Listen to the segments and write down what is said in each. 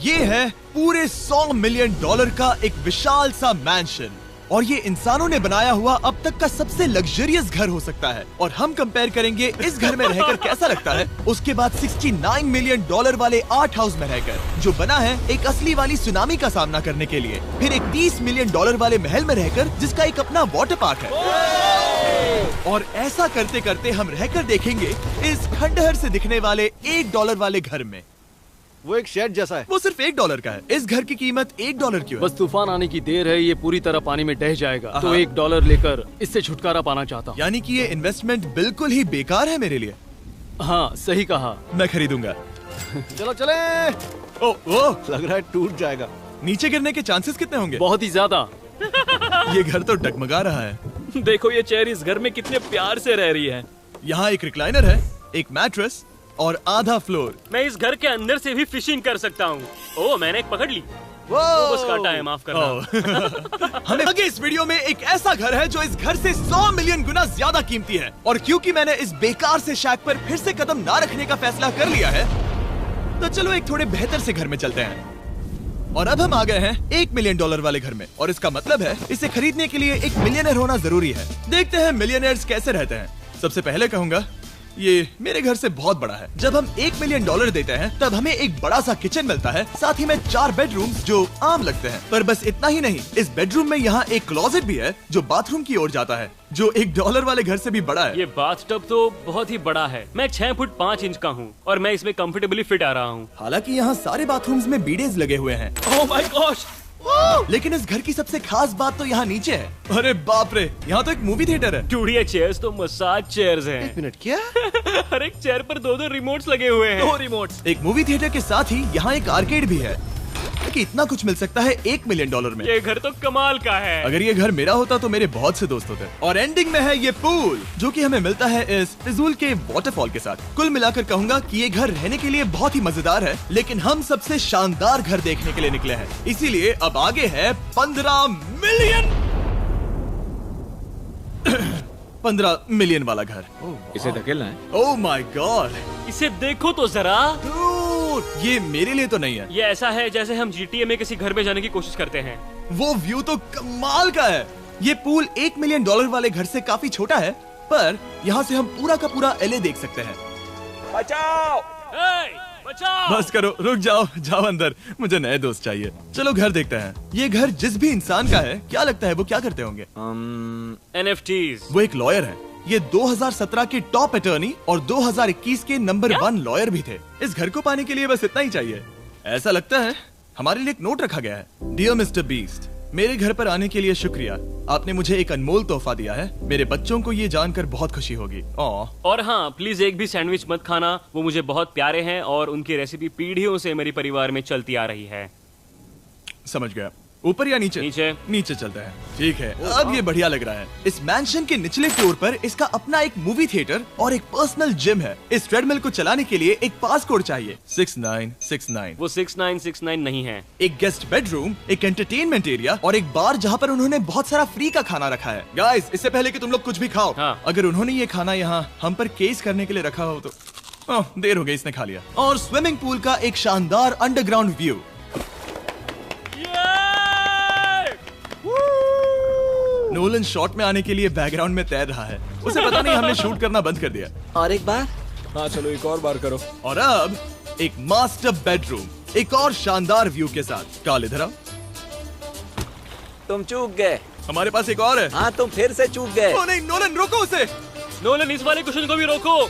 ये है पूरे $100 मिलियन का एक विशाल सा मैंशन और ये इंसानों ने बनाया हुआ अब तक का सबसे लग्जरियस घर हो सकता है। और हम कंपेयर करेंगे इस घर में रहकर कैसा लगता है उसके बाद $69 मिलियन वाले आर्ट हाउस में रहकर, जो बना है एक असली वाली सुनामी का सामना करने के लिए। फिर एक $30 मिलियन वाले महल में रहकर जिसका एक अपना वाटर पार्क है। और ऐसा करते करते हम रहकर देखेंगे इस खंडहर से दिखने वाले $1 वाले घर में। वो एक शेड जैसा है। वो सिर्फ $1 का है। इस घर की कीमत $1 क्यों है? बस तूफान आने की देर है, ये पूरी तरह पानी में ढह जाएगा, तो $1 लेकर इससे छुटकारा पाना चाहता हूँ। यानी कि ये इन्वेस्टमेंट बिल्कुल ही बेकार है मेरे लिए। हाँ सही कहा। मैं खरीदूंगा। चलो चले। ओ, लग रहा है टूट जाएगा। नीचे गिरने के चांसेस कितने होंगे? बहुत ही ज्यादा। ये घर तो डगमगा रहा है। देखो ये चेयर इस घर में कितने प्यार से रह रही है। यहाँ एक रिक्लाइनर है, एक मैट्रेस और आधा फ्लोर। मैं इस घर के अंदर से भी फिशिंग कर सकता हूँ। ओह मैंने एक पकड़ ली। बस काटा है, माफ करना। हमें आगे इस वीडियो में एक ऐसा घर है जो इस घर से 100 मिलियन गुना ज्यादा कीमती है। और क्योंकि मैंने इस बेकार से शैक पर फिर से कदम ना रखने का फैसला कर लिया है, तो चलो एक थोड़े बेहतर से घर में चलते हैं। और अब हम आ गए हैं $1 मिलियन वाले घर में। और इसका मतलब है इसे खरीदने के लिए एक मिलियनर होना जरूरी है। देखते हैं मिलियनर्स कैसे रहते हैं। सबसे पहले कहूंगा ये मेरे घर से बहुत बड़ा है। जब हम $1 मिलियन देते हैं तब हमें एक बड़ा सा किचन मिलता है, साथ ही में 4 बेडरूम्स जो आम लगते हैं। पर बस इतना ही नहीं, इस बेडरूम में यहाँ एक क्लोजेट भी है जो बाथरूम की ओर जाता है, जो $1 वाले घर से भी बड़ा है। ये बाथटब तो बहुत ही बड़ा है। मैं 6 फुट 5 इंच का हूँ और मैं इसमें कंफर्टेबली फिट आ रहा हूँ। हालांकि यहाँ सारे बाथरूम्स में बीडेज लगे हुए हैं। Oh my gosh! लेकिन इस घर की सबसे खास बात तो यहाँ नीचे है। अरे बाप रे, यहाँ तो एक मूवी थिएटर है। टूड, ये चेयर्स तो मसाज चेयर्स हैं। एक मिनट, क्या? हर एक चेयर पर 2-2 रिमोट्स लगे हुए हैं। 2 रिमोट्स। एक मूवी थिएटर के साथ ही यहाँ एक आर्केड भी है। कि इतना कुछ मिल सकता है $1 मिलियन में। ये घर तो कमाल का है। अगर ये घर मेरा होता तो मेरे बहुत से दोस्त होते। और एंडिंग में है ये पूल, जो कि हमें मिलता है इस फिजूल के वाटरफॉल के साथ। कुल मिलाकर कहूंगा कि ये घर रहने के लिए बहुत ही मजेदार है, लेकिन हम सबसे शानदार घर देखने के लिए निकले हैं। इसीलिए अब आगे है 15 मिलियन वाला घर। इसे धकेलना है। ओह माय गॉड, इसे देखो तो जरा। ये मेरे लिए तो नहीं है। ये ऐसा है जैसे हम GTA में किसी घर में जाने की कोशिश करते हैं। वो व्यू तो कमाल का है। ये पूल $1 मिलियन वाले घर से काफी छोटा है, पर यहाँ से हम पूरा का पूरा LA देख सकते हैं। बचाओ! बचाओ! बस करो, रुक जाओ, जाओ अंदर, मुझे नए दोस्त चाहिए। चलो घर देखते हैं। ये घर जिस भी इंसान का है, क्या लगता है वो क्या करते होंगे? NFTs। वो एक लॉयर है। ये 2017 के टॉप अटॉर्नी और 2021 के नंबर 1 लॉयर भी थे। इस घर को पाने के लिए बस इतना ही चाहिए। ऐसा लगता है हमारे लिए एक नोट रखा गया है। डियर मिस्टर बीस्ट, मेरे घर पर आने के लिए शुक्रिया। आपने मुझे एक अनमोल तोहफा दिया है। मेरे बच्चों को ये जानकर बहुत खुशी होगी। और हाँ, प्लीज एक भी सैंडविच मत खाना, वो मुझे बहुत प्यारे हैं और उनकी रेसिपी पीढ़ियों से मेरे परिवार में चलती आ रही है। समझ गया। ऊपर या नीचे? नीचे। नीचे चलते हैं। ठीक है, अब ये बढ़िया लग रहा है। इस मैंशन के निचले फ्लोर पर इसका अपना एक मूवी थिएटर और एक पर्सनल जिम है। इस ट्रेडमिल को चलाने के लिए एक पास कोड चाहिए, 6969। वो 6969 नहीं है। एक गेस्ट बेडरूम, एक एंटरटेनमेंट एरिया और एक बार जहाँ पर उन्होंने बहुत सारा फ्री का खाना रखा है। गाइस, इससे पहले कि तुम लोग कुछ भी खाओ, अगर उन्होंने ये खाना यहाँ हम पर केस करने के लिए रखा हो तो देर हो गई, इसने खा लिया। और स्विमिंग पूल का एक शानदार अंडरग्राउंड व्यू। नोलन शॉट में आने के लिए बैकग्राउंड में तैर रहा है। उसे पता नहीं हमने शूट करना बंद कर दिया। और एक बार? हाँ चलो एक और बार करो। और अब एक मास्टर बेडरूम, एक और शानदार व्यू के साथ। काल इधर आओ। तुम चूक गए। हमारे पास एक और है। हाँ तुम फिर से चूक गए। ओ नहीं, नोलन रोको उसे। नोलन, इस वाले क्वेश्चन को भी रोको।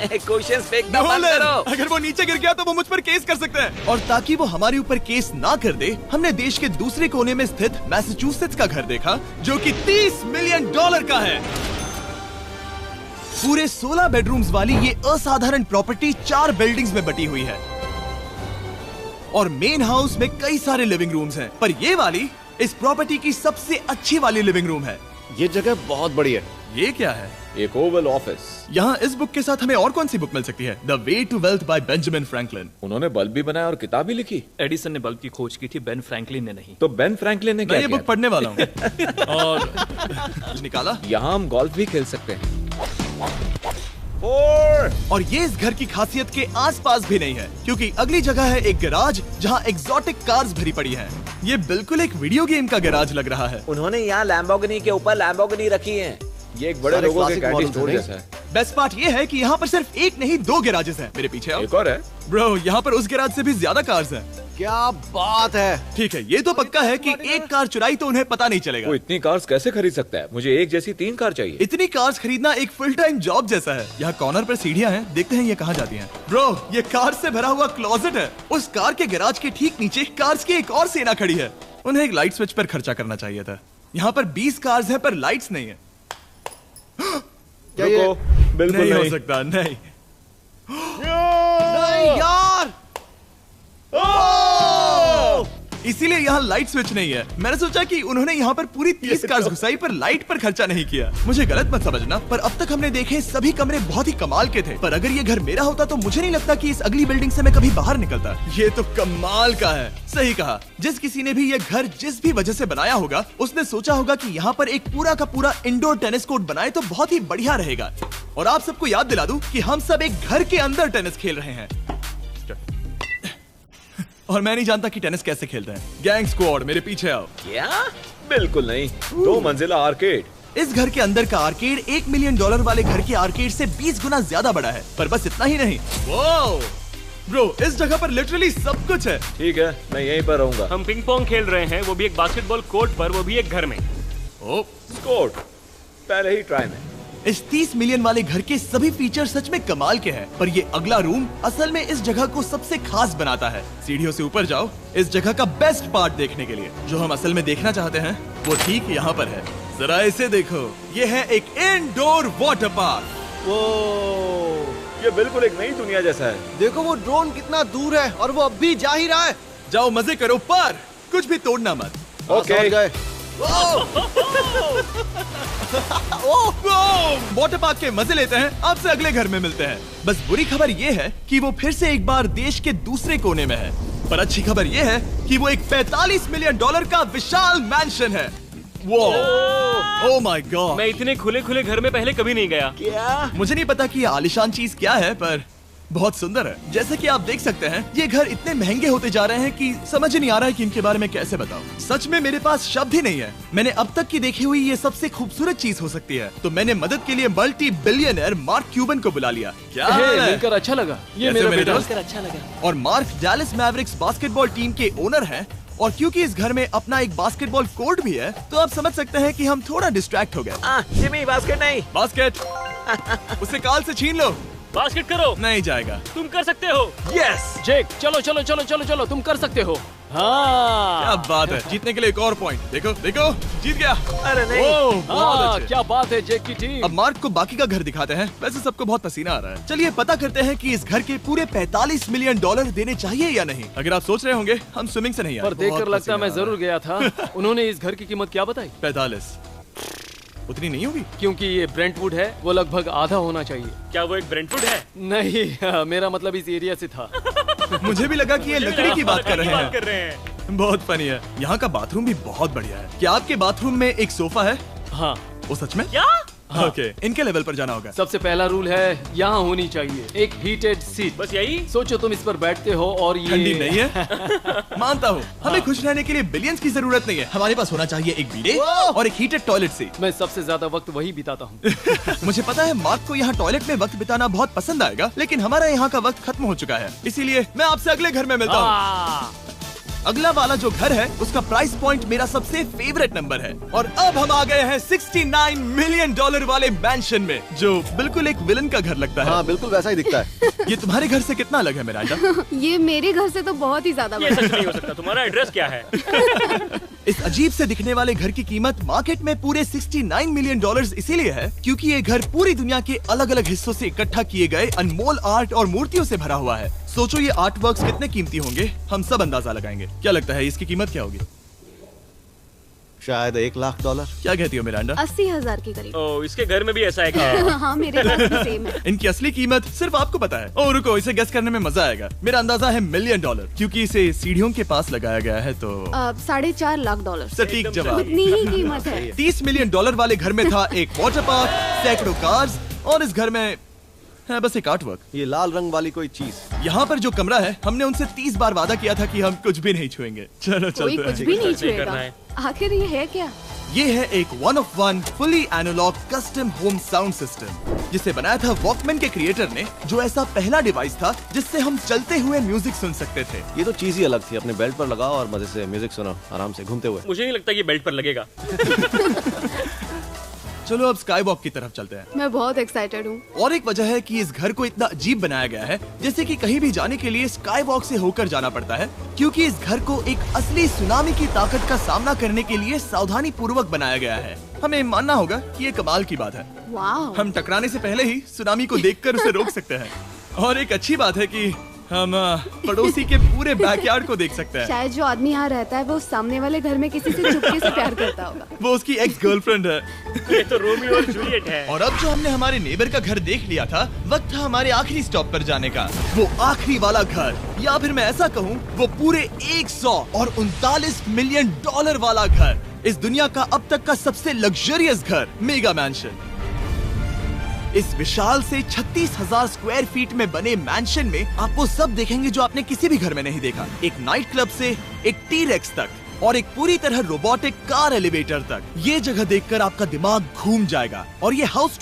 क्वेश्चन फेंकना बंद करो। अगर वो नीचे गिर गया तो वो मुझ पर केस कर सकते हैं। और ताकि वो हमारे ऊपर केस ना कर दे, हमने देश के दूसरे कोने में स्थित मैसाचुसेट्स का घर देखा, जो कि $30 मिलियन का है। पूरे 16 बेडरूम्स वाली ये असाधारण प्रॉपर्टी 4 बिल्डिंग्स में बटी हुई है। और मेन हाउस में कई सारे लिविंग रूम्स हैं, पर ये वाली इस प्रॉपर्टी की सबसे अच्छी वाली लिविंग रूम है। ये जगह बहुत बड़ी है। ये क्या है? एक ओवल ऑफिस। यहाँ इस बुक के साथ हमें और कौन सी बुक मिल सकती है? The way to wealth by Benjamin Franklin. उन्होंने बल्ब भी बनाया और किताब भी लिखी। एडिसन ने बल्ब की खोज की थी, बेन फ्रैंकलिन ने नहीं। तो बेन फ्रैंकलिन ने क्या मैं ये बुक पढ़ने वाला हूँ। और निकाला। यहाँ हम गोल्फ भी खेल सकते हैं। 4। और ये इस घर की खासियत के आसपास भी नहीं है, क्योंकि अगली जगह है एक गैराज जहाँ एग्जॉटिक कार्स भरी पड़ी हैं। ये बिल्कुल एक वीडियो गेम का गैराज लग रहा है। उन्होंने यहाँ लैम्बोर्गिनी के ऊपर लैम्बोर्गिनी रखी है। ये एक बड़े सारे लोगों के classic कैंटीन models स्टोर हैं, जैसा है। बेस्ट पार्ट ये है कि यहाँ पर सिर्फ एक नहीं 2 गैराजेस हैं। मेरे पीछे आओ। एक और है। ब्रो, यहाँ पर उस गैराज से भी ज्यादा कार्स हैं। क्या बात है। ठीक है, ये तो पक्का है कि एक कार चुराई तो उन्हें पता नहीं चलेगा। वो इतनी कार्स कैसे खरीद सकता है? मुझे एक जैसी 3 कार चाहिए। इतनी कार्स खरीदना एक फुल टाइम जॉब जैसा है। यहाँ कॉर्नर पर सीढ़ियाँ हैं, देखते हैं ये कहाँ जाती हैं। ब्रो, ये कार से भरा हुआ क्लोजेट है। उस कार के गैराज के ठीक नीचे कार्स की एक और सेना खड़ी है। उन्हें एक लाइट स्विच पर खर्चा करना चाहिए था। यहाँ पर 20 कार्स हैं पर लाइट्स नहीं है। क्या ये? रुको, बिल्कुल नहीं हो नहीं। सकता, नहीं। नहीं यार। इसीलिए यहाँ लाइट स्विच नहीं है। मैंने सोचा कि उन्होंने यहाँ पर पूरी 30 कार्स घुसाई पर लाइट पर खर्चा नहीं किया। मुझे गलत मत समझना, पर अब तक हमने देखे सभी कमरे बहुत ही कमाल के थे। पर अगर ये घर मेरा होता तो मुझे नहीं लगता कि इस अगली बिल्डिंग से मैं कभी बाहर निकलता। ये तो कमाल का है। सही कहा। जिस किसी ने भी ये घर जिस भी वजह से बनाया होगा, उसने सोचा होगा कि यहाँ पर एक पूरा का पूरा इंडोर टेनिस कोर्ट बनाए तो बहुत ही बढ़िया रहेगा। और आप सबको याद दिला दूं कि हम सब एक घर के अंदर टेनिस खेल रहे हैं। और मैं नहीं जानता कि टेनिस कैसे खेलते हैं। गैंग स्क्वाड, मेरे पीछे आओ। क्या? बिल्कुल नहीं। 2 मंजिला आर्केड। इस घर के अंदर का आर्केड $1 मिलियन वाले घर के आर्केड से 20 गुना ज्यादा बड़ा है। पर बस इतना ही नहीं। वाओ ब्रो, इस जगह पर लिटरली सब कुछ है। ठीक है, मैं यहीं पर रहूंगा। हम पिंग पोंग खेल रहे हैं, वो भी एक बास्केटबॉल कोर्ट पर, वो भी एक घर में। ओ, स्कोर पहले ही ट्राई में। इस 30 मिलियन वाले घर के सभी फीचर सच में कमाल के हैं। पर ये अगला रूम असल में इस जगह को सबसे खास बनाता है। सीढ़ियों से ऊपर जाओ इस जगह का बेस्ट पार्ट देखने के लिए। जो हम असल में देखना चाहते हैं वो ठीक यहाँ पर है। जरा इसे देखो, ये है एक इंडोर वाटर पार्क। वो ये बिल्कुल एक नई दुनिया जैसा है। देखो वो ड्रोन कितना दूर है और वो अब भी जा ही रहा है। जाओ मजे करो, पर कुछ भी तोड़ना मत। ओके। समझ गए। वाटर पार्क के मजे लेते हैं, आपसे अगले घर में मिलते हैं। बस बुरी खबर ये है कि वो फिर से एक बार देश के दूसरे कोने में है। पर अच्छी खबर ये है कि वो एक $45 मिलियन का विशाल मैंशन है। Oh my God. मैं इतने खुले खुले घर में पहले कभी नहीं गया। क्या? मुझे नहीं पता कि ये आलीशान चीज क्या है, पर बहुत सुंदर है। जैसे कि आप देख सकते हैं, ये घर इतने महंगे होते जा रहे हैं कि समझ नहीं आ रहा है कि इनके बारे में कैसे बताऊं। सच में मेरे पास शब्द ही नहीं है। मैंने अब तक की देखी हुई ये सबसे खूबसूरत चीज हो सकती है। तो मैंने मदद के लिए मल्टी बिलियनर मार्क क्यूबन को बुला लिया। क्या हे, हाल है? मिलकर अच्छा लगा। ये कैसे मेरा मेरे बेटा। दोस्त? अच्छा लगा। और mark Dallas Mavericks basketball team के ओनर हैं। और क्योंकि इस घर में अपना एक बास्केटबॉल कोर्ट भी है, तो आप समझ सकते हैं कि हम थोड़ा डिस्ट्रैक्ट हो गए। जिमी, बास्केट नहीं। बास्केट उसे काल से छीन लो। बास्केट करो, नहीं जाएगा। तुम कर सकते हो। यस, जेक, चलो चलो चलो चलो चलो, तुम कर सकते हो। हाँ क्या बात है। जीतने के लिए एक और पॉइंट। देखो देखो, जीत गया। अरे नहीं। ओह, बहुत हाँ, अच्छे। क्या बात है जेक की टीम। अब मार्क को बाकी का घर दिखाते हैं। वैसे सबको बहुत पसीना आ रहा है। चलिए पता करते हैं कि इस घर के पूरे $45 मिलियन देने चाहिए या नहीं। अगर आप सोच रहे होंगे हम स्विमिंग से नहीं आए, पर देखकर बहुत लगता है मैं पसीना आ जरूर गया था। उन्होंने इस घर की कीमत क्या बताई? रहा है। 45 उतनी नहीं होगी। क्योंकि ये ब्रेंटवुड है, वो लगभग आधा होना चाहिए। क्या वो एक ब्रेंटवुड है? नहीं, मेरा मतलब इस एरिया से था। मुझे भी लगा कि ये लकड़ी की बात कर रहे बात कर हैं। रहे हैं। बहुत फनी है। यहाँ का बाथरूम भी बहुत बढ़िया है। क्या आपके बाथरूम में एक सोफा है? हाँ, वो सच में? क्या? ओके, इनके लेवल पर जाना होगा। सबसे पहला रूल है यहाँ होनी चाहिए एक हीटेड सीट। बस यही? सोचो तुम इस पर बैठते हो और ये ठंडी नहीं है। मानता हूँ, हमें खुश रहने के लिए बिलियंस की जरूरत नहीं है। हमारे पास होना चाहिए एक बीडे और एक हीटेड टॉयलेट सीट। मैं सबसे ज्यादा वक्त वही बिताता हूँ। मुझे पता है मार्क को यहाँ टॉयलेट में वक्त बिताना बहुत पसंद आएगा, लेकिन हमारा यहाँ का वक्त खत्म हो चुका है। इसीलिए मैं आपसे अगले घर में मिलता हूँ। अगला वाला जो घर है उसका प्राइस पॉइंट मेरा सबसे फेवरेट नंबर है। और अब हम आ गए हैं $69 मिलियन वाले मैंशन में, जो बिल्कुल एक विलन का घर लगता है। हाँ बिल्कुल वैसा ही दिखता है। ये तुम्हारे घर से कितना अलग है मिरांडा? ये मेरे घर से तो बहुत ही ज्यादा ये बड़ा सच नहीं हो सकता। तुम्हारा एड्रेस क्या है? इस अजीब से दिखने वाले घर की कीमत मार्केट में पूरे $69 मिलियन इसीलिए है क्योंकि ये घर पूरी दुनिया के अलग अलग हिस्सों से इकट्ठा किए गए अनमोल आर्ट और मूर्तियों से भरा हुआ है। सोचो ये आर्ट वर्क्स कितने कीमती होंगे, हम सब अंदाजा लगाएंगे। क्या लगता है इसकी कीमत क्या होगी? शायद $1 लाख। क्या कहती हो मिरांडा? 80,000 के करीब। ओ, इसके घर में भी ऐसा है क्या? हाँ मेरे घर भी सेम है। इनकी असली कीमत सिर्फ आपको पता है। ओह रुको, इसे गेस करने में मजा आएगा। मेरा अंदाजा है $1 मिलियन, क्योंकि इसे सीढ़ियों के पास लगाया गया है। तो $4.5 लाख। सटीक जवाब। उतनी ही कीमत है। $30 मिलियन वाले घर में था एक वाटर पार्क, सैकड़ों कार्स और इस घर में है बस एक आर्ट वर्क। ये लाल रंग वाली कोई चीज। यहाँ पर जो कमरा है, हमने उनसे 30 बार वादा किया था कि हम कुछ भी नहीं छुएंगे। चलो कोई चलते कुछ हैं। भी नहीं नहीं करना छुएगा। है। आखिर ये है क्या? ये है एक 1 of 1 fully analogue custom home sound system, जिसे बनाया था वॉकमैन के क्रिएटर ने, जो ऐसा पहला डिवाइस था जिससे हम चलते हुए म्यूजिक सुन सकते थे। ये तो चीज ही अलग थी। अपने बेल्ट पर लगाओ और मजे से म्यूजिक सुनो आराम से घूमते हुए। मुझे नहीं लगता ये बेल्ट पर लगेगा। चलो अब स्काई वॉक की तरफ चलते हैं। मैं बहुत एक्साइटेड हूँ। और एक वजह है कि इस घर को इतना अजीब बनाया गया है, जैसे कि कहीं भी जाने के लिए स्काई वॉक से होकर जाना पड़ता है, क्योंकि इस घर को एक असली सुनामी की ताकत का सामना करने के लिए सावधानी पूर्वक बनाया गया है। हमें मानना होगा कि ये कमाल की बात है। वाह। हम टकराने से पहले ही सुनामी को देखकर उसे रोक सकते हैं। और एक अच्छी बात है कि हम पड़ोसी के पूरे बैकयार्ड को देख सकते हैं। शायद जो आदमी यहाँ रहता है वो उस सामने वाले घर में किसी से चुपके से प्यार करता होगा। वो उसकी एक्स गर्लफ्रेंड है। ये तो रोमियो और जूलियट है। और अब जो हमने हमारे नेबर का घर देख लिया था, वक्त था हमारे आखिरी स्टॉप पर जाने का। वो आखिरी वाला घर, या फिर मैं ऐसा कहूँ, वो पूरे 139 मिलियन डॉलर वाला घर। इस दुनिया का अब तक का सबसे लग्जरियस घर, मेगा मैंशन। इस विशाल से 36,000 स्क्वायर फीट में बने मैंशन में आप वो सब देखेंगे जो आपने किसी भी घर में नहीं देखा। एक नाइट क्लब से एक टी-रेक्स तक और एक पूरी तरह रोबोटिक कार एलिवेटर तक। ये जगह देखकर आपका दिमाग घूम जाएगा। और ये हाउस